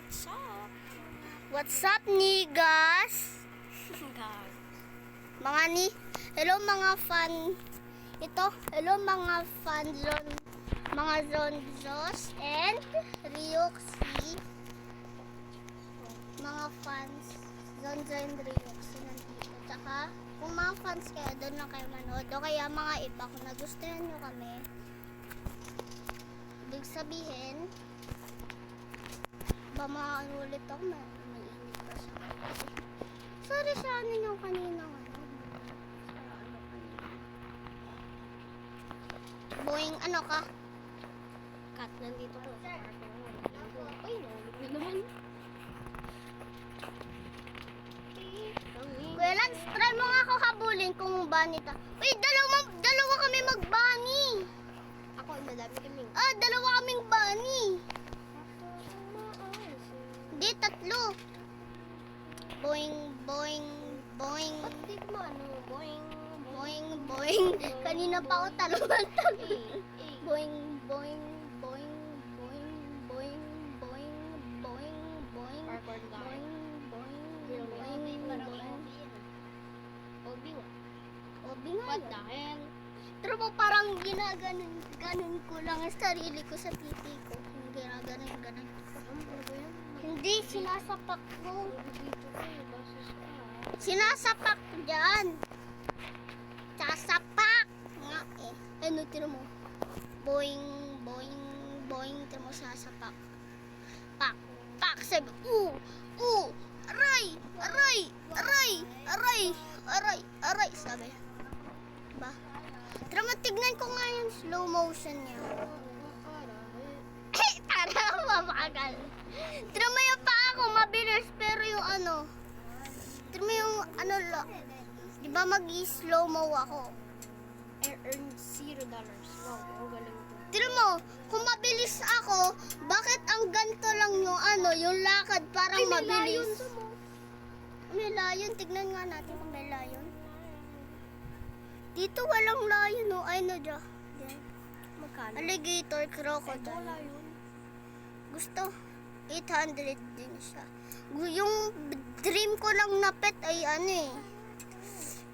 What's up? What's up, niggas? Mga ni, hello mga fan. Hello mga fan mga Zonzos and Rioxy. Mga fans, Zonzo and Rioxy nandito. Tsaka, kung mga fans kayo, doon lang kayo manood. O kaya mga iba, kung nagustuhan nyo kami, ibig sabihin, ba ulit ako, mainit pa siya. Sorry sa ano yung kaninang Boing, ano ka? Kat, nandito ko. Ay, nalulog na naman. Kuya Lance, try mo nga ako habulin kung bunny ta. Uy, dalawa kami mag-bunny. Ako, madami kaming. Dalawa kaming bunny. Hindi, tatlo. Boing, boing, boing. Ba't di ko maano? Boing, Boing, boing. Kanina pa ako talon-talon. Boing, boing, boing, boing, boing, boing, boing, boing, Parkour lang. boing, boing, Boing, boing, parang boing. Obi nga. Obi nga What yun. the hell? Pero mo parang ganun ko lang ang sarili ko sa titi ko. Ganun. Ano ba yan? Hindi, sinasapak ko. Dito ko eh. Basis ka. Sinasapak ko dyan. Sasapak! Nga eh. Ano, tira mo? Boing, boing, boing. Tira mo, sasapak. Pak, pak. Sabi, aray, aray, aray, aray, aray, aray. Sabi. Ba? Tira mo, tignan ko nga yung slow motion niya. Para mabagal. Tira mo yung paa ko, mabilis. Pero yung ano, tira mo yung ano lang. Di ba mag-slow mo ako? I earned $0. Wow, ang galing ko. Tira mo, kung mabilis ako, bakit ang ganito lang yung ano, yung lakad parang Ay, may mabilis? layon sa mo. May layon, tignan nga natin kung may layon. Dito walang layon, no? Ay, no, dyan. Magkano? Alligator, Ito crocodile. wala yun. Gusto, 800 din siya. Yung dream ko lang na pet ay ano eh.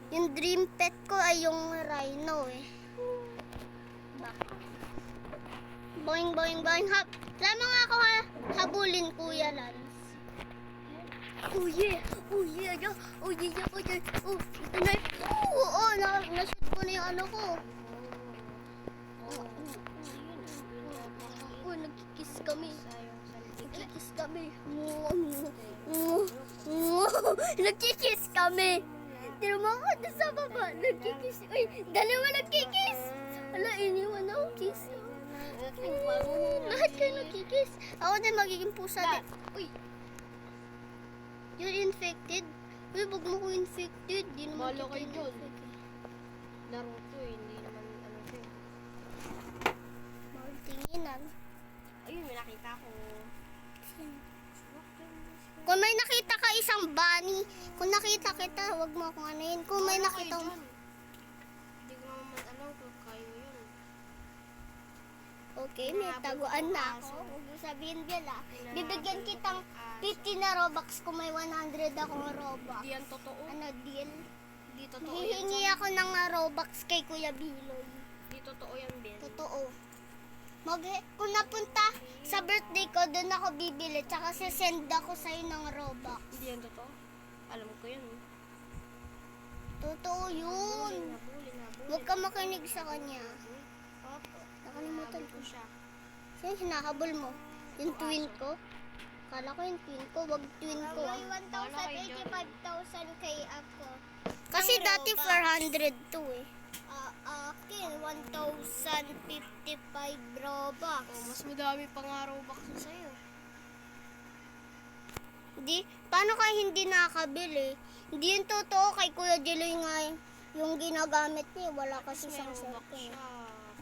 Yung dream pet ko ay yung rhino eh. Bakit? Boing, boing, boing. Try mo nga ako habulin, Kuya Lance. Oh yeah! Oh yeah! Oh yeah! Oh yeah! Oh, ito na. Oh, na-shoot ko na yung ano ko. Oh, nagkikiss kami. Nagkikiss kami. Nagkikiss kami. Tira mo ako doon sa baba. Nagkikiss. Uy, dalawa nagkikiss. Ala, iniwan ako kiss. Lahat kayo nagkikiss. Ako din magiging pusa din. Uy. You're infected? Uy, wag mo ko infected. Di naman Balo kayo dun. infected. Laro to eh, hindi naman ano to eh. Bawal tinginan. Ayun, may nakita ko. Kung may nakita ka isang bunny, kung nakita kita, wag mo akong anuhin. Kung may nakita mo, Hindi ko naman alam kung kayo yun. okay, may taguan na ako. Huwag mo sabihin, Bella. Bibigyan kitang 50 na Robux kung may 100 akong Robux. Hindi yan totoo. Ano, deal? Hindi totoo yan. Hihingi ako ng Robux kay Kuya Biloy. Hindi totoo yan, Ben. Totoo. Kung napunta sa birthday ko, doon ako bibili. Tsaka sisend ako sa'yo ng Robux. Hindi yan totoo. Alam ko yan. Totoo yun. Habulin. Huwag ka makinig sa kanya. Opo. Nakalimutan ko. siya. Sino hinahabol mo? Yung twin ko? Kala ko yung twin ko, wag twin ko. May 1,085,000 kay ako. Kasi dati 400 to eh. Akin, 1,055 Robux. Oh, mas madami pa nga Robux na sa'yo. Hindi, paano kaya hindi nakakabili? Hindi yung totoo kay Kuya Jeloy nga yung ginagamit niya. Wala kasi May siyang Robux cellphone. siya.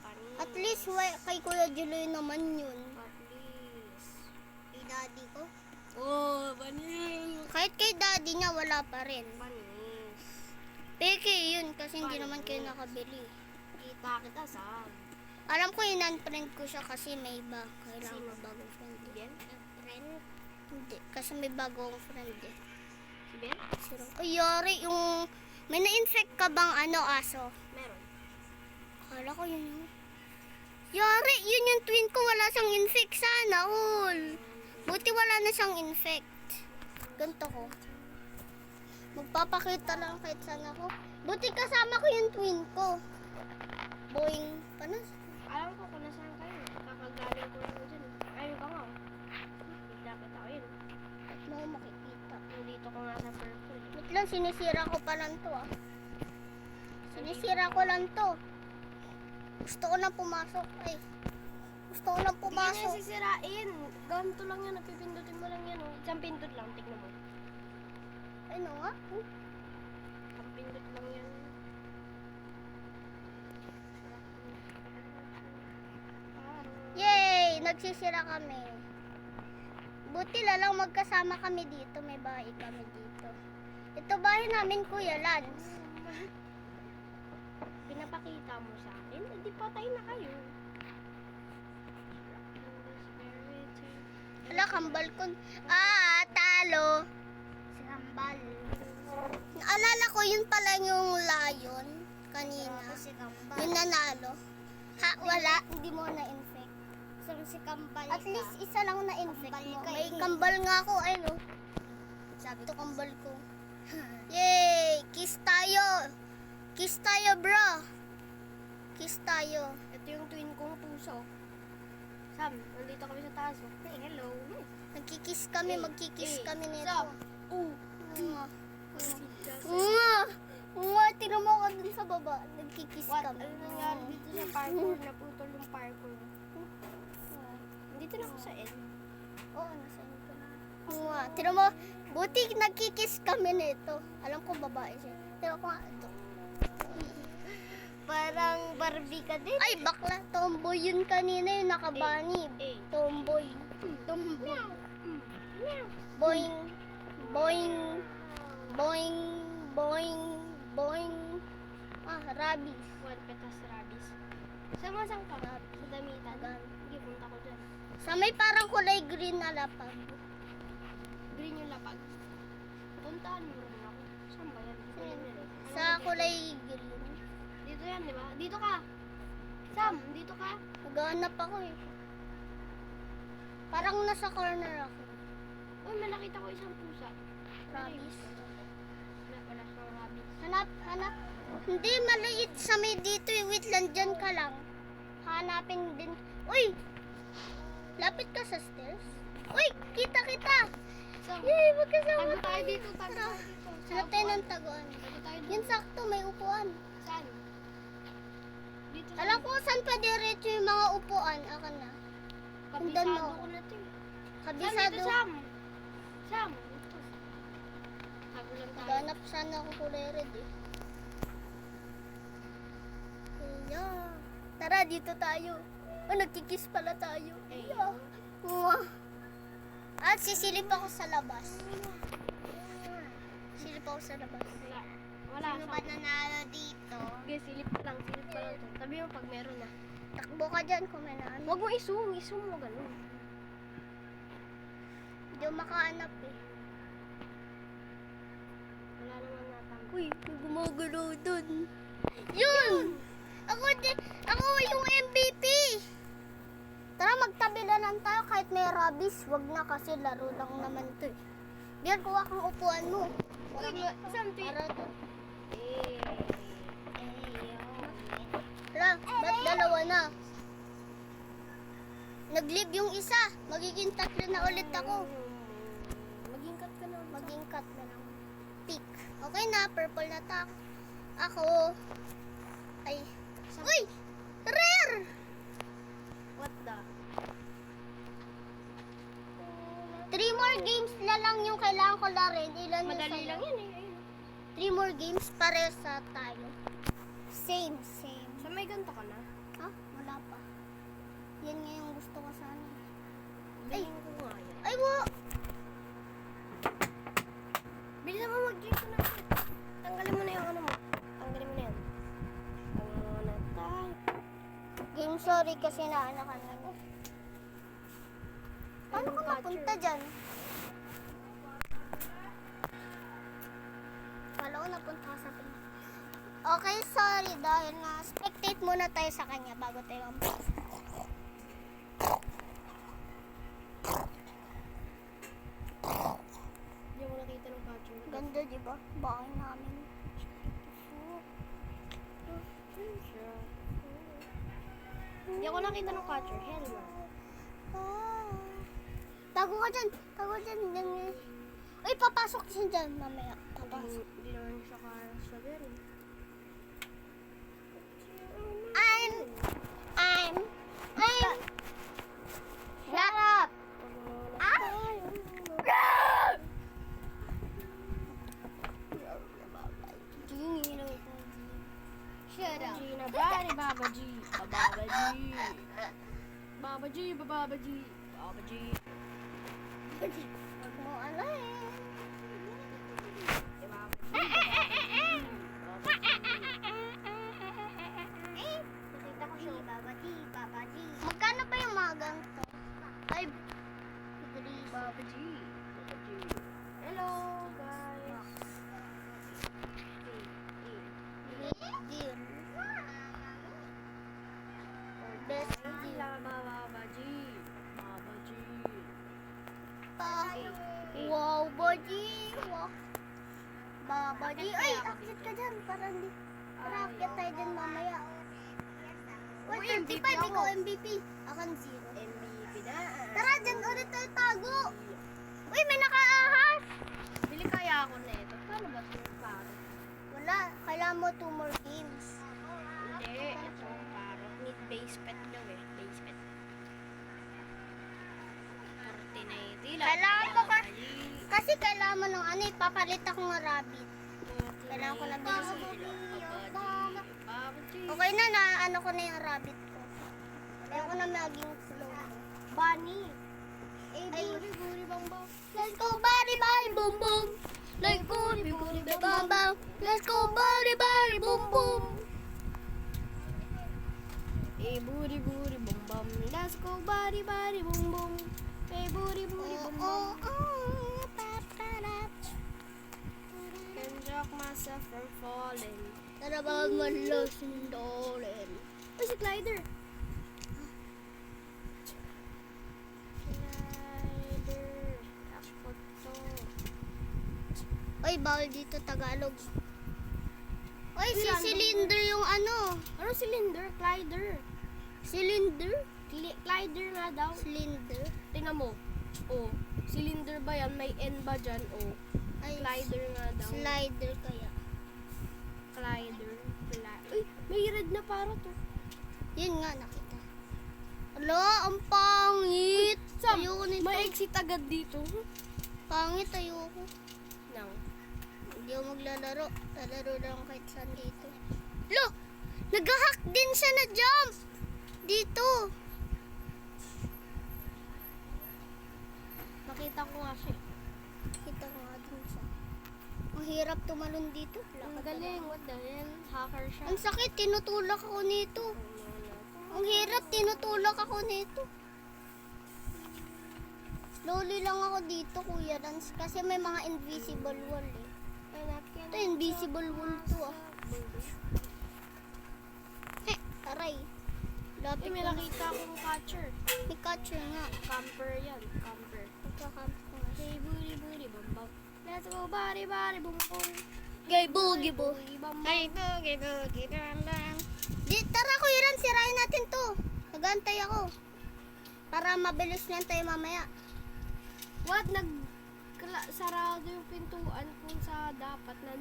Panis. At least kay Kuya Jeloy naman yun. At least. Kay daddy ko. Oh, panis. Kahit kay daddy niya, wala pa rin. Panis. Peke yun kasi hindi naman kayo nakabili. Kita kita sa Alam ko in-unfriend ko siya kasi may iba. Kailangan Sino? ko bagong friend. Ben? Friend? Hindi, kasi may bago akong friend eh. Si Ben? Sino? Ay, yari, yung... May na-infect ka bang aso? Meron. Akala ko yun yung... Yari, yun yung twin ko, wala siyang infect. Sana all. Buti wala na siyang infect. Ganto ko. Magpapakita lang kahit saan ako. Buti kasama ko yung twin ko. Boing, paano? Alam ko kung nasaan kayo. Kakagaling ko lang dyan. Ayun ka nga. Kita-kita ko yun. At mo ako makikita. Nandito ko nga sa purple. Wait lang, sinisira ko pa lang to ah. Sinisira ko lang to. Gusto ko lang pumasok. Ay. Gusto ko lang Hindi pumasok. na sisirain. Ganito lang yan. Napipindutin mo lang yan. Oh. Isang pindot lang. Tignan mo. Ano nga? Isang pindot lang yan. Yay! Nagsisira kami. Buti lang magkasama kami dito. May bahay kami dito. Ito bahay namin, Kuya Lance. Pinapakita mo sa akin. Hindi patay na kayo. Wala, kambal ko. Talo. Si kambal. Naalala ko, yun pala yung lion kanina. Si kambal. Yung nanalo. Ha, wala. Hindi mo na-infect. Si kambal At least isa lang na-infect Kambal mo. ka May eh. kambal nga ako. Ay, no. Sabi ito kambal ko. Yay! Kiss tayo! Kiss tayo, bro! Kiss tayo. Ito yung twin kong puso. Sam, nandito kami sa taas. Oh. Hey, hello. Nagkikiss kami, Eh, magkikiss eh, kami nito. Sam. Mwah. Mwah! Mwah! Tingnan mo ako dun sa baba. Nagkikiss What? kami. Ano nangyari dito sa parkour? Naputol yung parkour. Nandito na ako sa end. Oo, nasa ko na. Mwah! Tingnan mo, buti nagkikiss kami nito. Alam ko babae siya. Tingnan ko nga. Ito. Parang Barbie ka din. Ay, bakla. Tomboy yun kanina yung nakabani. Eh. Tomboy. Tomboy. Boing. Boing. Boing. Boing. Boing. Rabies. One petas rabies. Saan ka? Sa damitan. Sige, punta ko dyan. Sa may parang kulay green na lapag. Green yung lapag. Puntaan mo rin ako. Saan ba yan? Dito yan yan. Ano Sa ba kulay green. dito yan, di ba? Dito ka. Sam, dito ka. Naghahanap ako eh. Parang nasa corner ako. Uy, may nakita ko isang pusa. Rabies. Wala siyang rabies. Hanap. Hindi, maliit sa may dito eh. Wait lang, dyan ka lang. Hanapin din. Uy! Lapit ka sa stairs. Uy! Kita! Sam, Yay! Magkasama tago tayo dito, tago tayo dito. Hanap tayo ng taguan. Tago tayo dito. Yan sakto, may upuan. Saan? Dito sa Alam ko saan pa diretso yung mga upuan. Ako na. kabisado mo. ko na to. Sam, Kabisado. dito, Sam. Sam, dito. Tago lang tayo. Ganap sana ako kulay red eh. Yeah. Tara, dito tayo. Nagkikiss pala tayo. Eh. Yeah. Mwah. At sisilip ako sa labas. Silip ako sa labas. Wala. Wala. Sino Sam. ba nanalo dito? Okay, silip ka lang to. Sabi mo pag meron na. Takbo ka dyan kung may naano. Huwag mo i-zoom mo ganun. Hindi ako makahanap eh. Wala naman natang. Uy, may gumagalaw dun. Yun! Ako yung MVP! Tara, magtabi na lang tayo kahit may rabies. Wag na kasi laro lang naman to eh. Diyan, kuha kang upuan mo. Uy, Sam, Para to. Eh. Hala, ba't dalawa na? Nag-leave yung isa. Magiging tatlo na ulit ako. Maging cut ka na. Maging cut na lang. Pick. Okay na, purple na tak. Ako. Ay. Uy! Rare! What the? 3 more games na lang yung kailangan ko larin. Ilan yung Madali sa'yo? lang yan eh. Ayun. 3 more games pare sa tayo. Same. Sa may ganito ka na. Ha? Wala pa. Yan nga yung gusto ko sana. Bilhin ko nga yan. Ay, wo! Bilisan mo mag-game ko na. Tanggalin mo na yung ano mo. Tanggalin mo na yan. Tanggalin mo na tayo. Game sorry kasi naanakan na. Paano ka mapunta dyan? ako napunta sa pinto. Okay, sorry dahil na spectate muna tayo sa kanya bago tayo mag-post. Hindi ako nakita ng catcher. Ganda, di ba? Bahay namin. Hindi ako nakita ng catcher. Helma. Tago ka dyan. Tago ka dyan. Uy, papasok siya dyan mamaya. Papasok. Hindi naman siya strawberry. Shut up! Shut up. Gina, bari, Baba G. Baba G. Baba G, Baba G. Baba G. Huwag mo alayin. Nakita ko siya. Baba G. Magkano ba yung mga ganito? Ay, Baba G. Baba G. Hello, guys. deal. Best deal. Baba G. Baba G. Wow, Baji. Wow. Babaji. Ay, akit ka dyan. Para hindi. Para akit tayo dyan mamaya. Uy, 35. Ikaw MVP. Akan 0. MVP na. Tara, dyan ulit tayo tago. Uy, may nakaahas. Bili kaya ako na ito. Paano ba ito yung paro? Wala. Kailangan mo 2 more games. Hindi. Ito yung paro. Need base pet daw eh. Base pet. 49. Kailangan ko kasi kailangan mo ng ano, ipapalit ako ng rabbit. Kailangan ko lang bilisin. Okay na, ano ko na yung rabbit ko. Kailangan ko na maging slow. Bunny. Ay, Buri bang bang. let's go body body boom boom. Let's go body bang bang. Let's go body body boom boom. Buri buri bum bum. Let's go body body bum bum. Buri buri bum bum. Can shock myself from falling. Tara ba malasin dolin? Uy, si Glider. Glider. Ako to. Oy, bawal dito Tagalog. Oy, si Ilan? Cylinder yung ano. Ano cylinder? Glider. Cylinder? Glider nga daw. Cylinder? Tingnan mo. Oh, cylinder ba yan? May N ba dyan? Oh, Ay, glider nga daw. slider kaya. Glider. Uy, may red na parrot oh. Yun nga, nakita. Alo, ang pangit. Sam, Ayoko nito. may exit agad dito. Pangit, ayoko. Nang. Hindi ako maglalaro. Lalaro lang kahit saan dito. Lo! Nag-hack din siya na jump! Dito. Nakita ko nga siya. Kita ko nga din siya. Ang hirap tumalon dito. Ang galing. What the hell? Hacker siya. Ang sakit, tinutulak ako nito. Ang hirap, tinutulak ako nito. Slowly lang ako dito, Kuya Rans. Kasi may mga invisible wall eh. Ito, invisible wall to ah. Aray. Lapit May na. nakita akong catcher. May catcher nga. Camper yan. Camper. Magkakamp ko nga siya. Hey, booty, booty, bum, bum. Let's go, body, body, boom, boom. Gay boogie bo. Booty, bum, bum. Ay, boogie boogie bam bam. Di, tara Kuya Rans, sirain natin to. Nagantay ako. Para mabilis lang tayo mamaya. What? Sarado yung pintuan kung sa dapat na...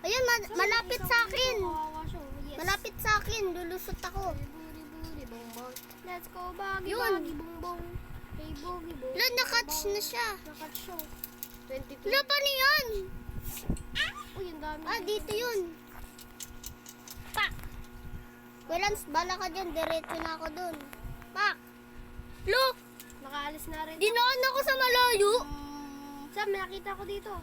Ayun, malapit sa akin. Kawawa siya. Yes. Malapit sa akin, lulusot ako. Hey, booty, booty, bum, bum. Let's go, bagi, Yun. bagi, bum, bum. Hey, boogie, boogie. Wala, nakatch na siya. Nakatch siya. 22. Wala pa niyan. Uy, ang dami. Ah, dito yun. Pak! Walang bala ka dyan, diretso na ako dun. Pak! Lo! Nakaalis na rin. Dinaan ako sa malayo. Sam, may nakita ko dito.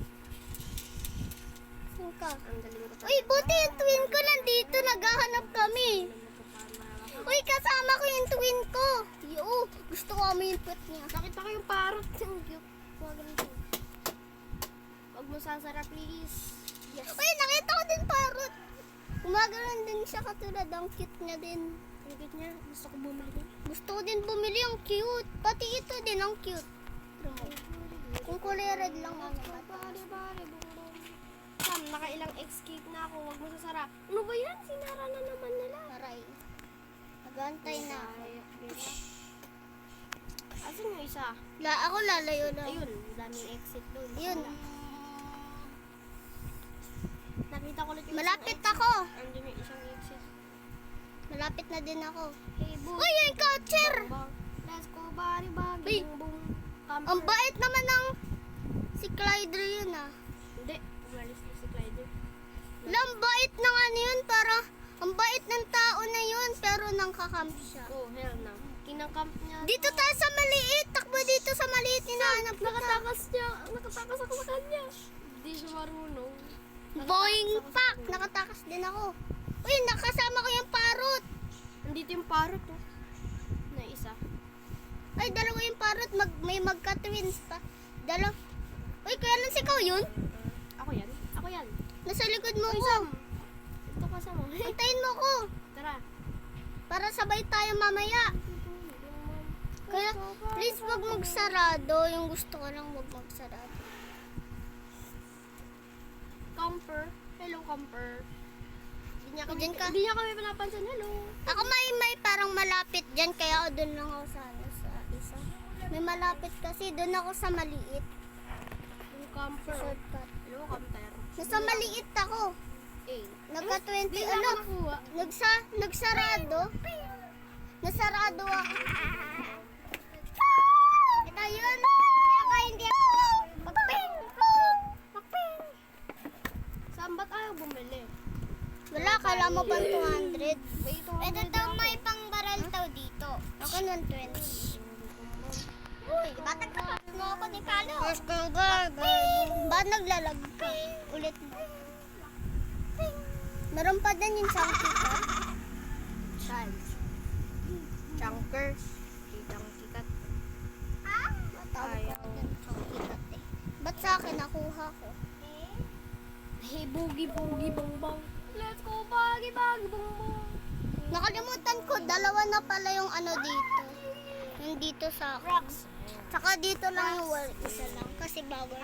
Saan ka? Ang galing ko. Uy, buti yung twin ko nandito. Naghahanap kami. Uy, kasama ko yung twin ko. Yo, gusto ko kami yung pet niya. Nakita ko yung parrot. Ang cute. Huwag ganito. Huwag mo sasara, please. Yes. Uy, nakita ko din parrot. Gumagano'n din siya katulad. Ang cute niya din. Ang cute niya. Gusto ko bumili niya. Gusto ko din bumili. Ang cute. Pati ito din ang cute. Tignan mo. Kung kulay red lang ano. Sam, nakailang X-cake na ako. Huwag mo sasara. Ano ba yan? Sinara na naman nila. Aray. Nagantay na ako. Asan yung isa? Ako lalayo na. Ayun, daming exit doon. Ayun. Nakita ko ulit yung Malapit isang ako. exit. Andun yung isang exit. Malapit na din ako. Hey, boo. Uy, yung catcher! Bang. Let's go, bari, bagi, Uy. bung, bung. Camper. Ang bait naman ng si Clyder yun ah. Hindi, umalis na si Clyde. Ang bait ng ano yun, para ang bait ng tao na yun, pero nangkakamp siya. Oh, hell no. Kinangkamp niya. Dito tayo sa maliit, takbo dito sa maliit, hinahanap kita. Nakatakas niya. Nakatakas ako sa kanya. Hindi siya marunong. Boing pak, nakatakas din ako. Uy, nakasama ko yung parrot. Nandito yung parrot, oh. Na isa. Ay, dalawa yung parrot, may magka-twins pa. Dalawa. Uy, kaya lang si ikaw yun? Ako yan. Ako yan. Nasa likod mo Uy, ko. Sam. Ito ka sa mo. Antayin mo ko, Tara. para sabay tayo mamaya. Kaya, please wag magsarado. Yung gusto ko lang wag magsarado. Camper. Hello, camper. Diyan ka. Hindi niya kami pinapansin. Hello. Ako may parang malapit dyan, kaya ako doon lang ako sa isa. May malapit kasi, doon ako sa maliit. Yung camper. Shortcut. Hello, camper. Nasa maliit ako. Eh. Nagka-20, Hindi ano? ako nakuha. Nagsarado. Nasarado ako. Ito yun. Kaya hindi ako. Magping! Magping! Saan ba't ayaw bumili? Wala, kala mo ba 200? Wait, Ito daw may pangbaral daw dito. Ako 120. Uy, batang kapas mo ako ni Kalo. First go, Ba't naglalag ka? Ulit mo. Meron pa din yung chunky. Child. Chunker. Kitang kikat. Matawag ko din chunky eh. Ba't sa akin nakuha ko? Hey, boogie, boogie, bong, bong. Let's go, bagi, bagi, bong, bong. Nakalimutan ko, dalawa na pala yung ano dito. Yung dito sa akin. Saka dito lang yung isa lang. Kasi bawal.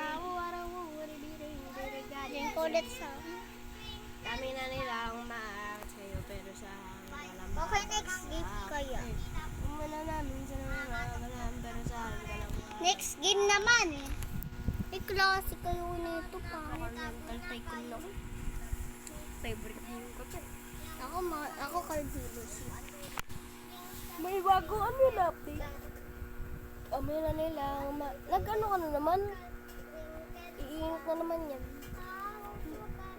Yung kulit sa akin. Kami na nilang maakit sa'yo, pero sa walang Okay, next game kaya. Umana namin sa naman, pero sa walang Next game naman. Eh, klase kayo nito pa. mental tycoon lang. Favorite game ko to. Ako Cardilos. May bago kami update. Kami na nilang nag-ano ka na naman? Iingat na naman yan.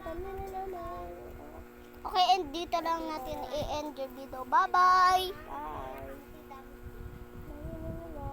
Kami na naman. Okay, and dito lang natin i-end yung video. Bye-bye! Bye.